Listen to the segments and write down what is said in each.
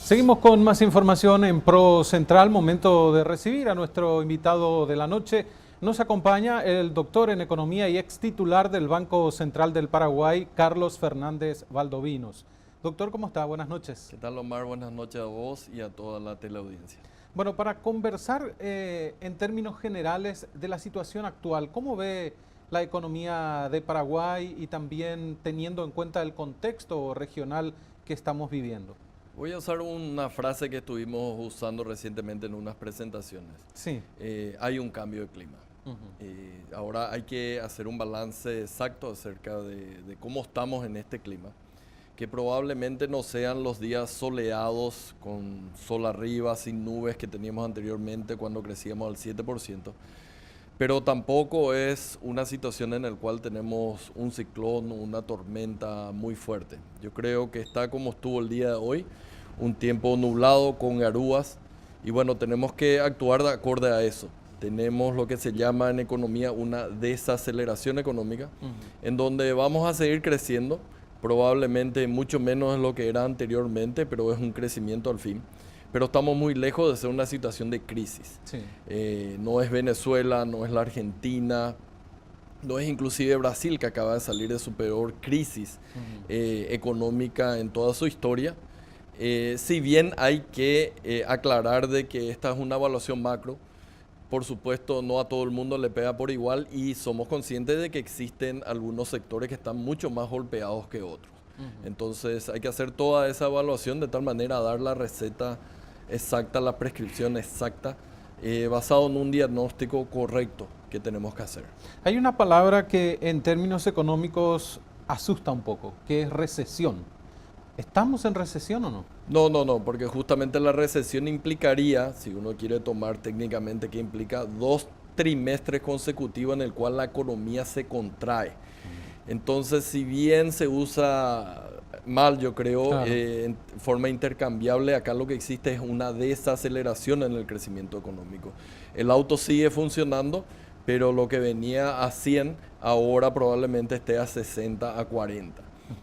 Seguimos con más información en Pro Central, momento de recibir a nuestro invitado de la noche. Nos acompaña el doctor en Economía y ex titular del Banco Central del Paraguay, Carlos Fernández Valdovinos. Doctor, ¿cómo está? Buenas noches. ¿Qué tal, Omar? Buenas noches a vos y a toda la teleaudiencia. Bueno, para conversar en términos generales de la situación actual, ¿cómo ve la economía de Paraguay y también teniendo en cuenta el contexto regional que estamos viviendo? Voy a usar una frase que estuvimos usando recientemente en unas presentaciones. Sí. Hay un cambio de clima. Ahora hay que hacer un balance exacto acerca de cómo estamos en este clima, que probablemente no sean los días soleados con sol arriba, sin nubes que teníamos anteriormente cuando crecíamos al 7%. Pero tampoco es una situación en la cual tenemos un ciclón o una tormenta muy fuerte. Yo creo que está como estuvo el día de hoy, un tiempo nublado con garúas, y bueno, tenemos que actuar de acorde a eso. Tenemos lo que se llama en economía una desaceleración económica, en donde vamos a seguir creciendo, probablemente mucho menos de lo que era anteriormente, pero es un crecimiento al fin. Pero estamos muy lejos de ser una situación de crisis. Sí. No es Venezuela, no es la Argentina, no es inclusive Brasil, que acaba de salir de su peor crisis económica en toda su historia. Si bien hay que aclarar de que esta es una evaluación macro, por supuesto no a todo el mundo le pega por igual y somos conscientes de que existen algunos sectores que están mucho más golpeados que otros. Entonces hay que hacer toda esa evaluación de tal manera a dar la receta exacta, la prescripción exacta, basado en un diagnóstico correcto que tenemos que hacer. Hay una palabra que en términos económicos asusta un poco, que es recesión. ¿Estamos en recesión o no? No, porque justamente la recesión implicaría, si uno quiere tomar técnicamente, que implica 2 trimestres consecutivos en el cual la economía se contrae. Entonces, si bien se usa mal, yo creo, Claro. en forma intercambiable, acá lo que existe es una desaceleración en el crecimiento económico. El auto sigue funcionando, pero lo que venía a 100, ahora probablemente esté a 60, a 40.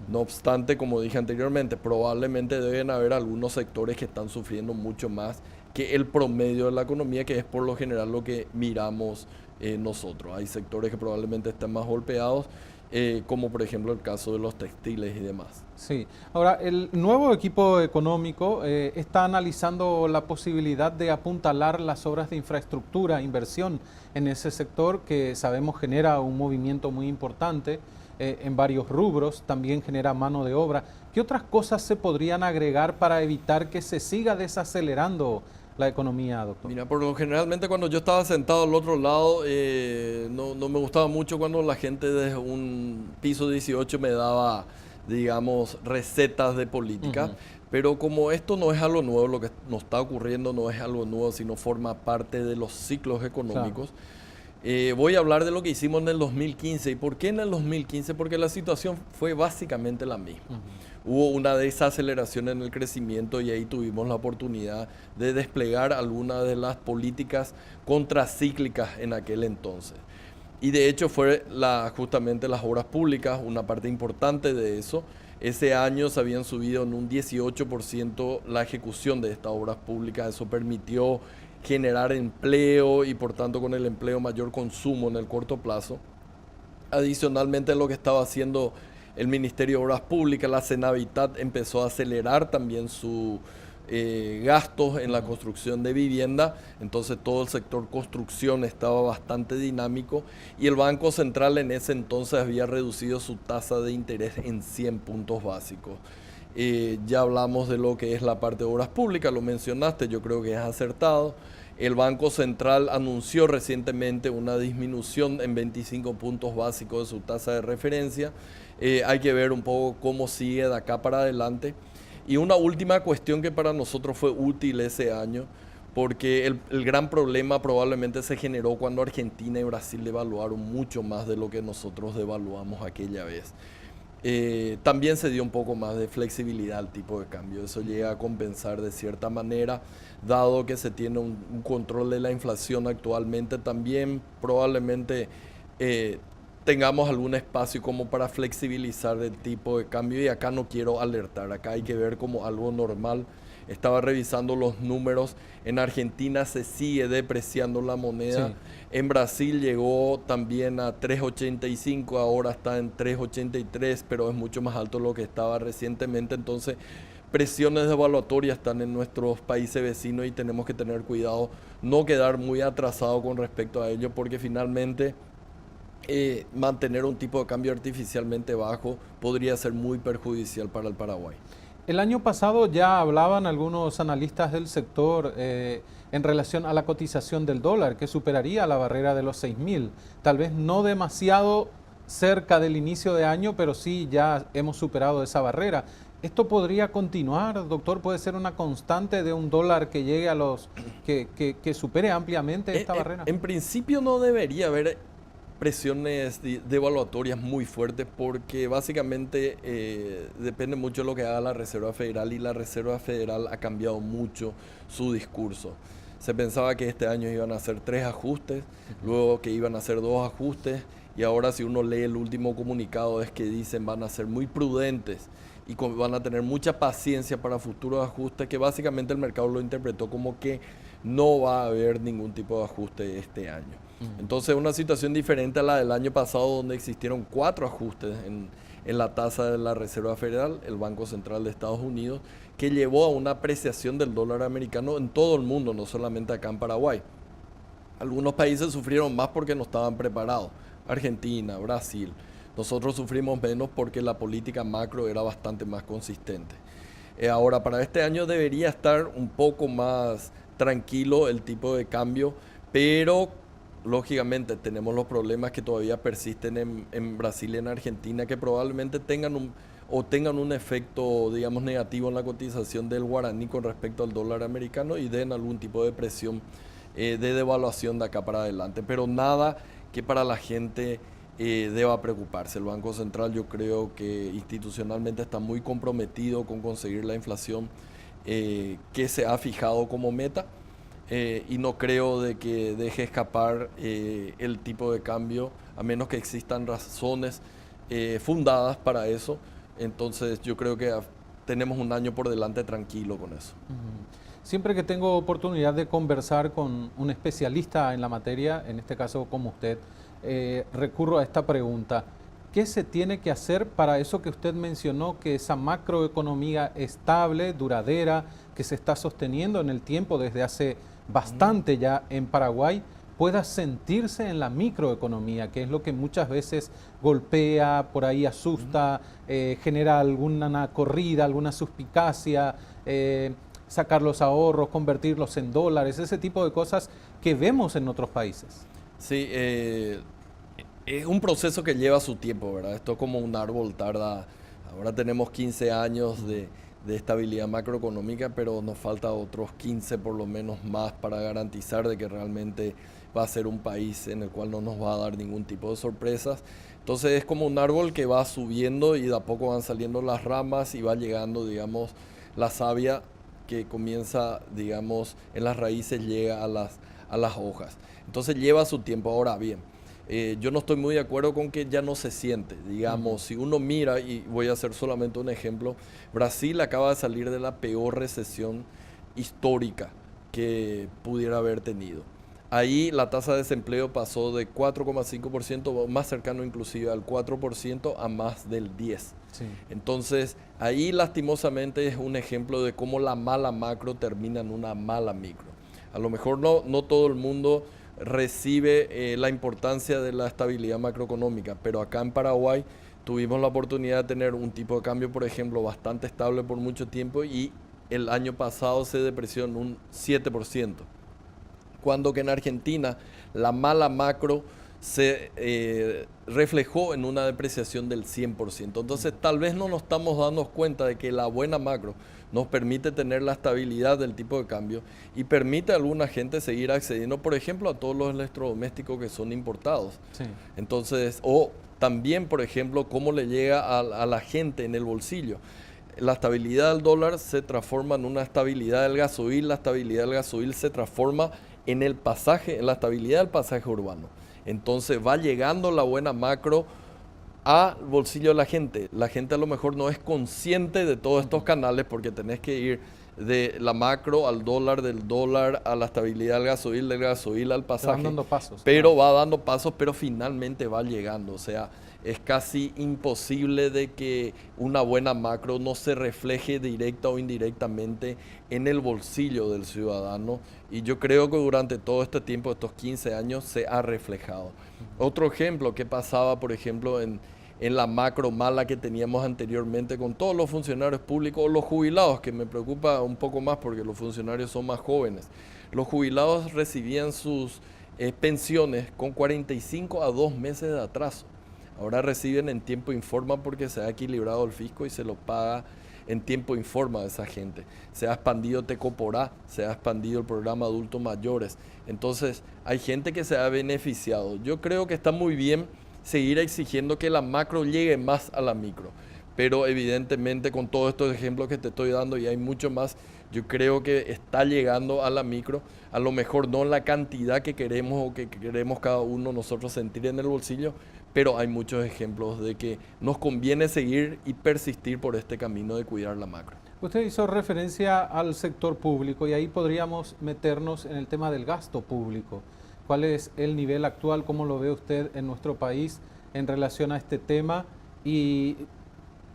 No obstante, como dije anteriormente, probablemente deben haber algunos sectores que están sufriendo mucho más que el promedio de la economía, que es por lo general lo que miramos nosotros. Hay sectores que probablemente estén más golpeados, como por ejemplo el caso de los textiles y demás. Sí. Ahora, el nuevo equipo económico está analizando la posibilidad de apuntalar las obras de infraestructura, inversión en ese sector que sabemos genera un movimiento muy importante en varios rubros, también genera mano de obra. ¿Qué otras cosas se podrían agregar para evitar que se siga desacelerando la economía, doctor? Mira, por lo generalmente cuando yo estaba sentado al otro lado, no me gustaba mucho cuando la gente desde un piso 18 me daba, digamos, recetas de política. Pero como esto no es algo nuevo, lo que nos está ocurriendo no es algo nuevo, sino forma parte de los ciclos económicos. Claro. Voy a hablar de lo que hicimos en el 2015. ¿Y por qué en el 2015? Porque la situación fue básicamente la misma. Hubo una desaceleración en el crecimiento y ahí tuvimos la oportunidad de desplegar algunas de las políticas contracíclicas en aquel entonces. Y de hecho fue justamente las obras públicas una parte importante de eso. Ese año se habían subido en un 18% la ejecución de estas obras públicas. Eso permitió generar empleo y por tanto con el empleo mayor consumo en el corto plazo. Adicionalmente lo que estaba haciendo el Ministerio de Obras Públicas, la Senavitat empezó a acelerar también sus gastos en la construcción de vivienda, entonces todo el sector construcción estaba bastante dinámico y el Banco Central en ese entonces había reducido su tasa de interés en 100 puntos básicos. Ya hablamos de lo que es la parte de obras públicas, lo mencionaste, yo creo que es acertado. El Banco Central anunció recientemente una disminución en 25 puntos básicos de su tasa de referencia. Hay que ver un poco cómo sigue de acá para adelante. Y una última cuestión que para nosotros fue útil ese año, porque el gran problema probablemente se generó cuando Argentina y Brasil devaluaron mucho más de lo que nosotros devaluamos aquella vez. También se dio un poco más de flexibilidad al tipo de cambio. Eso llega a compensar de cierta manera, dado que se tiene un control de la inflación actualmente. También probablemente tengamos algún espacio como para flexibilizar el tipo de cambio y acá no quiero alertar, acá hay que ver como algo normal. estaba revisando los números. En Argentina se sigue depreciando la moneda. Sí. En Brasil llegó también a 3,85, ahora está en 3,83, pero es mucho más alto de lo que estaba recientemente. Entonces, presiones devaluatorias están en nuestros países vecinos y tenemos que tener cuidado, no quedar muy atrasado con respecto a ello, porque finalmente mantener un tipo de cambio artificialmente bajo podría ser muy perjudicial para el Paraguay. El año pasado ya hablaban algunos analistas del sector en relación a la cotización del dólar, que superaría la barrera de los 6.000. Tal vez no demasiado cerca del inicio de año, pero sí ya hemos superado esa barrera. ¿Esto podría continuar, doctor? ¿Puede ser una constante de un dólar que llegue a los que supere ampliamente esta barrera? En principio no debería haber presiones devaluatorias muy fuertes porque básicamente depende mucho de lo que haga la Reserva Federal, y la Reserva Federal ha cambiado mucho su discurso. Se pensaba que este año iban a hacer 3 ajustes, luego que iban a hacer 2 ajustes, y ahora si uno lee el último comunicado es que dicen van a ser muy prudentes y van a tener mucha paciencia para futuros ajustes, que básicamente el mercado lo interpretó como que no va a haber ningún tipo de ajuste este año. Entonces, una situación diferente a la del año pasado, donde existieron 4 ajustes en la tasa de la Reserva Federal, el Banco Central de Estados Unidos, que llevó a una apreciación del dólar americano en todo el mundo, no solamente acá en Paraguay. Algunos países sufrieron más porque no estaban preparados. Argentina, Brasil. Nosotros sufrimos menos porque la política macro era bastante más consistente. Ahora, para este año debería estar un poco más tranquilo el tipo de cambio, pero lógicamente tenemos los problemas que todavía persisten en Brasil y en Argentina, que probablemente tengan un efecto, digamos, negativo en la cotización del guaraní con respecto al dólar americano y den algún tipo de presión de devaluación de acá para adelante. Pero nada que para la gente deba preocuparse. El Banco Central, yo creo que institucionalmente está muy comprometido con conseguir la inflación que se ha fijado como meta. Y no creo de que deje escapar el tipo de cambio, a menos que existan razones fundadas para eso. Entonces yo creo que tenemos un año por delante tranquilo con eso. Siempre que tengo oportunidad de conversar con un especialista en la materia, en este caso como usted, recurro a esta pregunta. ¿Qué se tiene que hacer para eso que usted mencionó, que esa macroeconomía estable, duradera, que se está sosteniendo en el tiempo desde hace bastante ya en Paraguay, pueda sentirse en la microeconomía, que es lo que muchas veces golpea, por ahí asusta, genera alguna corrida, alguna suspicacia, sacar los ahorros, convertirlos en dólares, ese tipo de cosas que vemos en otros países? Sí, es un proceso que lleva su tiempo, ¿verdad? Esto es como un árbol, tarda. Ahora tenemos 15 años de estabilidad macroeconómica, pero nos falta otros 15 por lo menos más para garantizar de que realmente va a ser un país en el cual no nos va a dar ningún tipo de sorpresas. Entonces es como un árbol que va subiendo y de a poco van saliendo las ramas y va llegando, digamos, la savia que comienza, digamos, en las raíces, llega a las hojas. Entonces lleva su tiempo. Ahora bien, yo no estoy muy de acuerdo con que ya no se siente. Digamos, si uno mira, y voy a hacer solamente un ejemplo, Brasil acaba de salir de la peor recesión histórica que pudiera haber tenido. Ahí la tasa de desempleo pasó de 4,5%, más cercano inclusive al 4%, a más del 10%. Sí. Entonces, ahí lastimosamente es un ejemplo de cómo la mala macro termina en una mala micro. A lo mejor no todo el mundo recibe la importancia de la estabilidad macroeconómica, pero acá en Paraguay tuvimos la oportunidad de tener un tipo de cambio, por ejemplo, bastante estable por mucho tiempo, y el año pasado se depreció en un 7%, cuando que en Argentina la mala macro se reflejó en una depreciación del 100%. Entonces tal vez no nos estamos dando cuenta de que la buena macro nos permite tener la estabilidad del tipo de cambio y permite a alguna gente seguir accediendo, por ejemplo, a todos los electrodomésticos que son importados. Sí. Entonces, o también, por ejemplo, cómo le llega a la gente en el bolsillo. La estabilidad del dólar se transforma en una estabilidad del gasoil, la estabilidad del gasoil se transforma en el pasaje, en la estabilidad del pasaje urbano. Entonces va llegando la buena macro al bolsillo de la gente. La gente a lo mejor no es consciente de todos estos canales porque tenés que ir de la macro al dólar, del dólar a la estabilidad del gasoil al pasaje. Van dando pasos. Pero va dando pasos, pero finalmente va llegando. O sea, es casi imposible de que una buena macro no se refleje directa o indirectamente en el bolsillo del ciudadano. Y yo creo que durante todo este tiempo, estos 15 años, se ha reflejado. Otro ejemplo que pasaba, por ejemplo, en la macro mala que teníamos anteriormente con todos los funcionarios públicos o los jubilados, que me preocupa un poco más porque los funcionarios son más jóvenes. Los jubilados recibían sus pensiones con 45 a 2 meses de atraso. Ahora reciben en tiempo informa porque se ha equilibrado el fisco y se lo paga en tiempo informa a esa gente. Se ha expandido Tecoporá, se ha expandido el programa adultos mayores. Entonces hay gente que se ha beneficiado. Yo creo que está muy bien seguir exigiendo que la macro llegue más a la micro. Pero evidentemente con todos estos ejemplos que te estoy dando y hay mucho más, yo creo que está llegando a la micro, a lo mejor no en la cantidad que queremos o que queremos cada uno nosotros sentir en el bolsillo, pero hay muchos ejemplos de que nos conviene seguir y persistir por este camino de cuidar la macro. Usted hizo referencia al sector público y ahí podríamos meternos en el tema del gasto público. ¿Cuál es el nivel actual? ¿Cómo lo ve usted en nuestro país en relación a este tema? ¿Y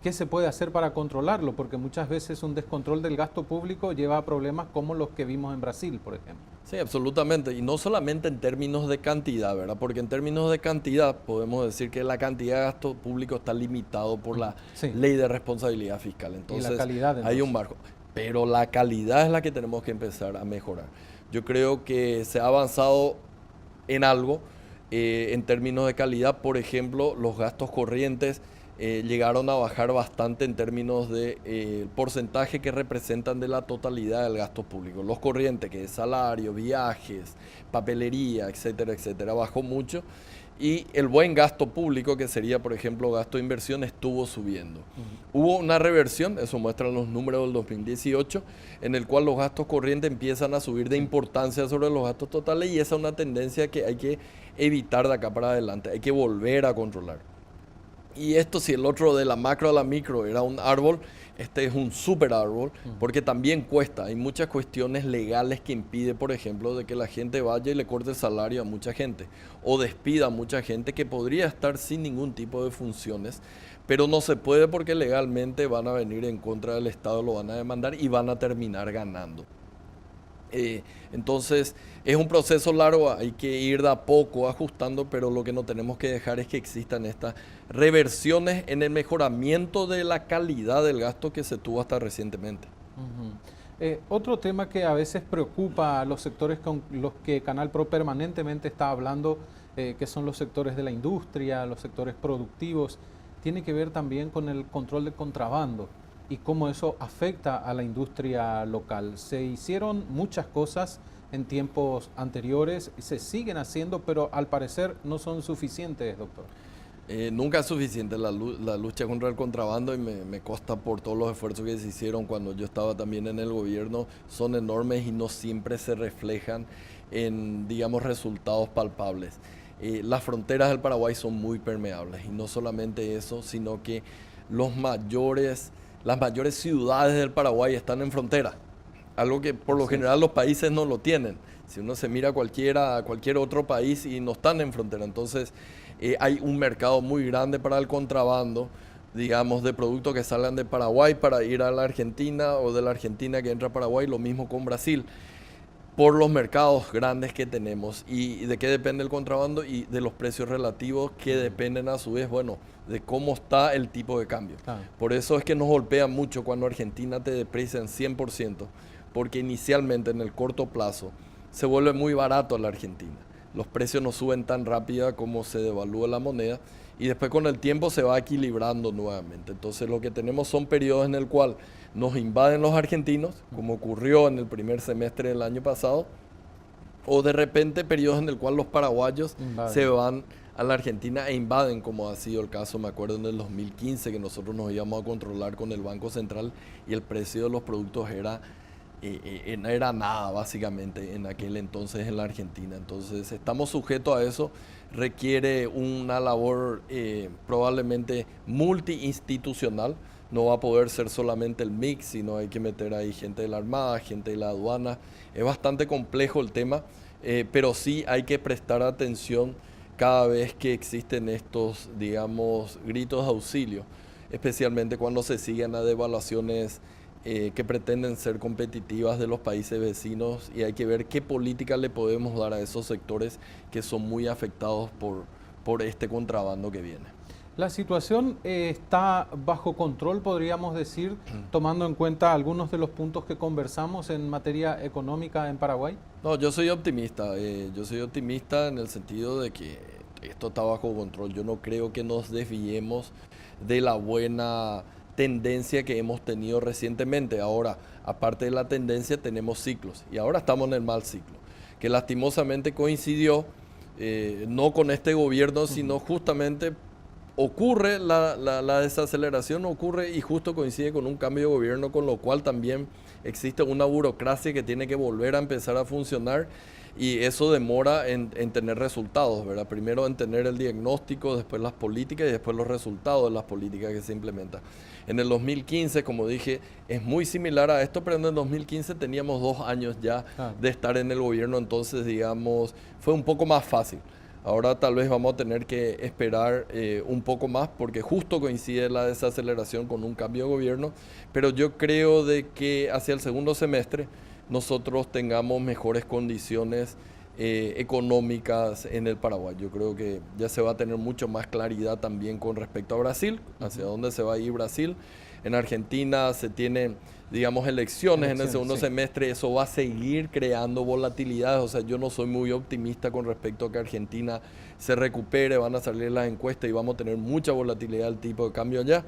qué se puede hacer para controlarlo? Porque muchas veces un descontrol del gasto público lleva a problemas como los que vimos en Brasil, por ejemplo. Sí, absolutamente. Y no solamente en términos de cantidad, ¿verdad? Porque en términos de cantidad podemos decir que la cantidad de gasto público está limitado por la ley de responsabilidad fiscal. Entonces, y la calidad, hay un marco. Pero la calidad es la que tenemos que empezar a mejorar. Yo creo que se ha avanzado en algo en términos de calidad. Por ejemplo, los gastos corrientes llegaron a bajar bastante en términos de porcentaje que representan de la totalidad del gasto público. Los corrientes, que es salario, viajes, papelería, etcétera, etcétera, bajó mucho. Y el buen gasto público, que sería, por ejemplo, gasto de inversión, estuvo subiendo. Hubo una reversión, eso muestran los números del 2018, en el cual los gastos corrientes empiezan a subir de importancia sobre los gastos totales y esa es una tendencia que hay que evitar de acá para adelante, hay que volver a controlar. Y esto, si el otro de la macro a la micro era un árbol, este es un super árbol, porque también cuesta. Hay muchas cuestiones legales que impiden, por ejemplo, de que la gente vaya y le corte el salario a mucha gente o despida a mucha gente que podría estar sin ningún tipo de funciones, pero no se puede porque legalmente van a venir en contra del Estado, lo van a demandar y van a terminar ganando. Entonces es un proceso largo, hay que ir de a poco ajustando, pero lo que no tenemos que dejar es que existan estas reversiones en el mejoramiento de la calidad del gasto que se tuvo hasta recientemente. Otro tema que a veces preocupa a los sectores con los que Canal Pro permanentemente está hablando, que son los sectores de la industria, los sectores productivos, tiene que ver también con el control de contrabando y cómo eso afecta a la industria local. Se hicieron muchas cosas en tiempos anteriores, se siguen haciendo, pero al parecer no son suficientes, doctor. Nunca es suficiente la lucha contra el contrabando y me consta por todos los esfuerzos que se hicieron cuando yo estaba también en el gobierno, son enormes y no siempre se reflejan en, digamos, resultados palpables. Las fronteras del Paraguay son muy permeables y no solamente eso, sino que las mayores ciudades del Paraguay están en frontera, algo que por lo general los países no lo tienen. Si uno se mira a cualquier otro país y no están en frontera, entonces hay un mercado muy grande para el contrabando, digamos, de productos que salgan de Paraguay para ir a la Argentina o de la Argentina que entra a Paraguay, lo mismo con Brasil, por los mercados grandes que tenemos. ¿Y de qué depende el contrabando? Y de los precios relativos que dependen a su vez, bueno, de cómo está el tipo de cambio. Por eso es que nos golpea mucho cuando Argentina te deprecia en 100%, porque inicialmente en el corto plazo se vuelve muy barato la Argentina. Los precios no suben tan rápido como se devalúa la moneda y después con el tiempo se va equilibrando nuevamente. Entonces lo que tenemos son periodos en el cual nos invaden los argentinos, como ocurrió en el primer semestre del año pasado, o de repente periodos en el cual los paraguayos se van a la Argentina e invaden, como ha sido el caso, me acuerdo en el 2015, que nosotros nos íbamos a controlar con el Banco Central y el precio de los productos era nada básicamente en aquel entonces en la Argentina. Entonces estamos sujetos a eso, requiere una labor probablemente multiinstitucional, no va a poder ser solamente el mix, sino hay que meter ahí gente de la Armada, gente de la aduana. Es bastante complejo el tema, pero sí hay que prestar atención cada vez que existen estos, digamos, gritos de auxilio, especialmente cuando se siguen a devaluaciones que pretenden ser competitivas de los países vecinos, y hay que ver qué política le podemos dar a esos sectores que son muy afectados por este contrabando que viene. La situación está bajo control, podríamos decir, tomando en cuenta algunos de los puntos que conversamos en materia económica en Paraguay. No, yo soy optimista. Yo soy optimista en el sentido de que esto está bajo control. Yo no creo que nos desviemos de la buena tendencia que hemos tenido recientemente. Ahora, aparte de la tendencia, tenemos ciclos. Y ahora estamos en el mal ciclo, que lastimosamente coincidió no con este gobierno, sino justamente ocurre la desaceleración, ocurre y justo coincide con un cambio de gobierno, con lo cual también existe una burocracia que tiene que volver a empezar a funcionar, y eso demora en tener resultados, ¿verdad? Primero en tener el diagnóstico, después las políticas y después los resultados de las políticas que se implementan. En el 2015, como dije, es muy similar a esto, pero en el 2015 teníamos 2 años ya de estar en el gobierno, entonces, digamos, fue un poco más fácil. Ahora tal vez vamos a tener que esperar un poco más, porque justo coincide la desaceleración con un cambio de gobierno, pero yo creo de que hacia el segundo semestre nosotros tengamos mejores condiciones económicas en el Paraguay. Yo creo que ya se va a tener mucho más claridad también con respecto a Brasil, hacia dónde se va a ir Brasil. En Argentina se tienen, digamos, elecciones en el segundo semestre, eso va a seguir creando volatilidades. O sea, yo no soy muy optimista con respecto a que Argentina se recupere, van a salir las encuestas y vamos a tener mucha volatilidad del tipo de cambio allá.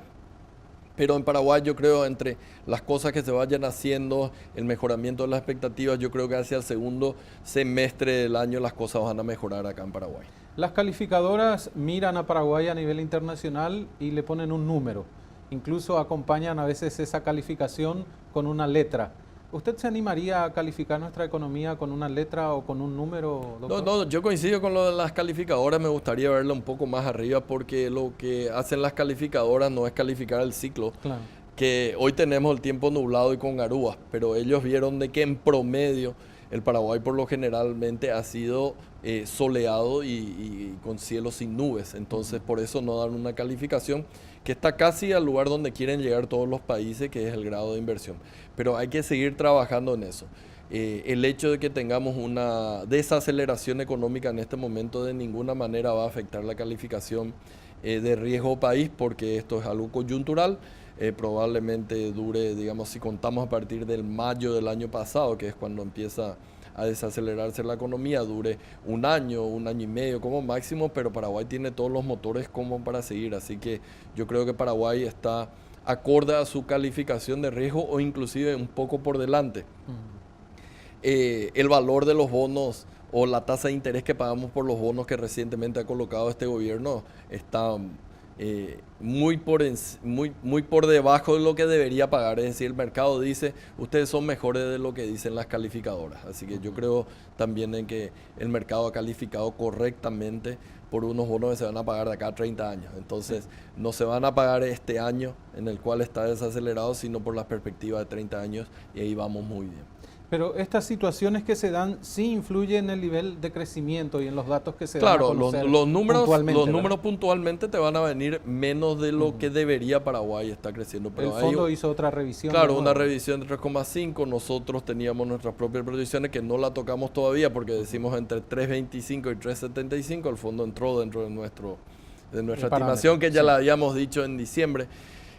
Pero en Paraguay yo creo, entre las cosas que se vayan haciendo, el mejoramiento de las expectativas, yo creo que hacia el segundo semestre del año las cosas van a mejorar acá en Paraguay. Las calificadoras miran a Paraguay a nivel internacional y le ponen un número. Incluso acompañan a veces esa calificación con una letra. ¿Usted se animaría a calificar nuestra economía con una letra o con un número, doctor? No, yo coincido con lo de las calificadoras, me gustaría verla un poco más arriba, porque lo que hacen las calificadoras no es calificar el ciclo, Claro. Que hoy tenemos el tiempo nublado y con garúas, pero ellos vieron de que en promedio el Paraguay por lo generalmente ha sido soleado y con cielo sin nubes, entonces por eso no dan una calificación que está casi al lugar donde quieren llegar todos los países, que es el grado de inversión. Pero hay que seguir trabajando en eso. El hecho de que tengamos una desaceleración económica en este momento de ninguna manera va a afectar la calificación de riesgo país, porque esto es algo coyuntural. Probablemente dure, digamos, si contamos a partir del mayo del año pasado, que es cuando empieza a desacelerarse la economía, dure un año y medio como máximo, pero Paraguay tiene todos los motores como para seguir, así que yo creo que Paraguay está acorde a su calificación de riesgo o inclusive un poco por delante. El valor de los bonos o la tasa de interés que pagamos por los bonos que recientemente ha colocado este gobierno está muy por debajo de lo que debería pagar. Es decir, el mercado dice, ustedes son mejores de lo que dicen las calificadoras. Así que yo creo también en que el mercado ha calificado correctamente por unos bonos que se van a pagar de acá a 30 años. Entonces, no se van a pagar este año en el cual está desacelerado, sino por la perspectiva de 30 años, y ahí vamos muy bien. Pero estas situaciones que se dan sí influyen en el nivel de crecimiento y en los datos que se dan a conocer. Claro, los números puntualmente te van a venir menos de lo que debería Paraguay estar creciendo. Pero el fondo hizo otra revisión. Claro, una revisión de 3,5. Nosotros teníamos nuestras propias proyecciones que no la tocamos todavía, porque decimos entre 3,25 y 3,75. El fondo entró dentro de nuestra estimación, que ya la habíamos dicho en diciembre.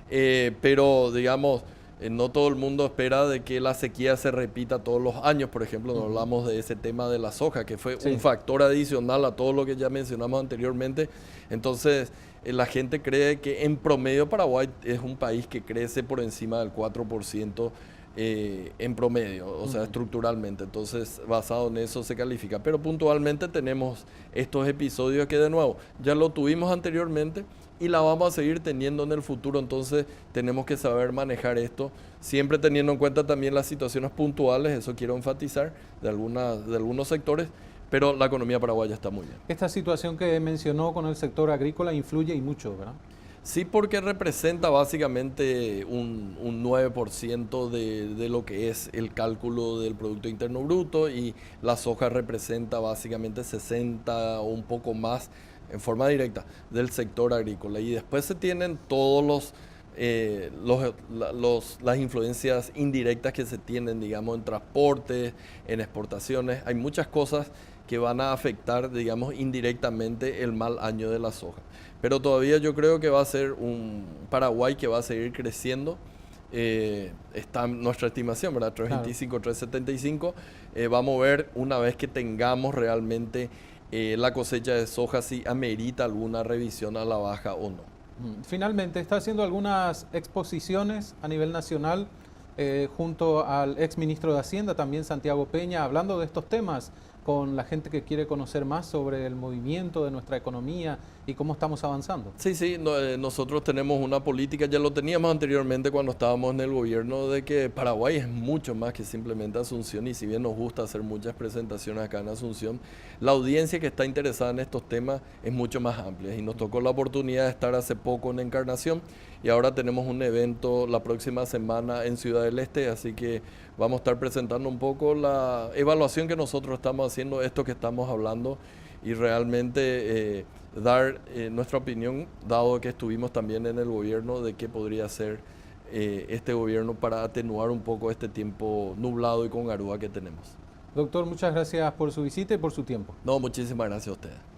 Pero, digamos, no todo el mundo espera de que la sequía se repita todos los años. Por ejemplo, no hablamos de ese tema de la soja, que fue un factor adicional a todo lo que ya mencionamos anteriormente. Entonces, la gente cree que en promedio Paraguay es un país que crece por encima del 4% en promedio, o sea, estructuralmente. Entonces, basado en eso se califica. Pero puntualmente tenemos estos episodios que, de nuevo, ya lo tuvimos anteriormente y la vamos a seguir teniendo en el futuro. Entonces tenemos que saber manejar esto, siempre teniendo en cuenta también las situaciones puntuales, eso quiero enfatizar, de algunos sectores, pero la economía paraguaya está muy bien. Esta situación que mencionó con el sector agrícola influye y mucho, ¿verdad? Sí, porque representa básicamente un 9% de lo que es el cálculo del Producto Interno Bruto, y la soja representa básicamente 60 o un poco más en forma directa del sector agrícola. Y después se tienen todos las influencias indirectas que se tienen, digamos, en transporte, en exportaciones. Hay muchas cosas que van a afectar, digamos, indirectamente el mal año de la soja. Pero todavía yo creo que va a ser un Paraguay que va a seguir creciendo. Está nuestra estimación, ¿verdad? 3.25, 3.75. Vamos a ver una vez que tengamos realmente la cosecha de soja si amerita alguna revisión a la baja o no. Finalmente, está haciendo algunas exposiciones a nivel nacional junto al ex ministro de Hacienda, también Santiago Peña, hablando de estos temas con la gente que quiere conocer más sobre el movimiento de nuestra economía y cómo estamos avanzando. Sí, sí, nosotros tenemos una política, ya lo teníamos anteriormente cuando estábamos en el gobierno, de que Paraguay es mucho más que simplemente Asunción, y si bien nos gusta hacer muchas presentaciones acá en Asunción, la audiencia que está interesada en estos temas es mucho más amplia, y nos tocó la oportunidad de estar hace poco en Encarnación, y ahora tenemos un evento la próxima semana en Ciudad del Este, así que vamos a estar presentando un poco la evaluación que nosotros estamos haciendo, esto que estamos hablando, y realmente dar nuestra opinión, dado que estuvimos también en el gobierno, de qué podría ser este gobierno para atenuar un poco este tiempo nublado y con garúa que tenemos. Doctor, muchas gracias por su visita y por su tiempo. No, muchísimas gracias a ustedes.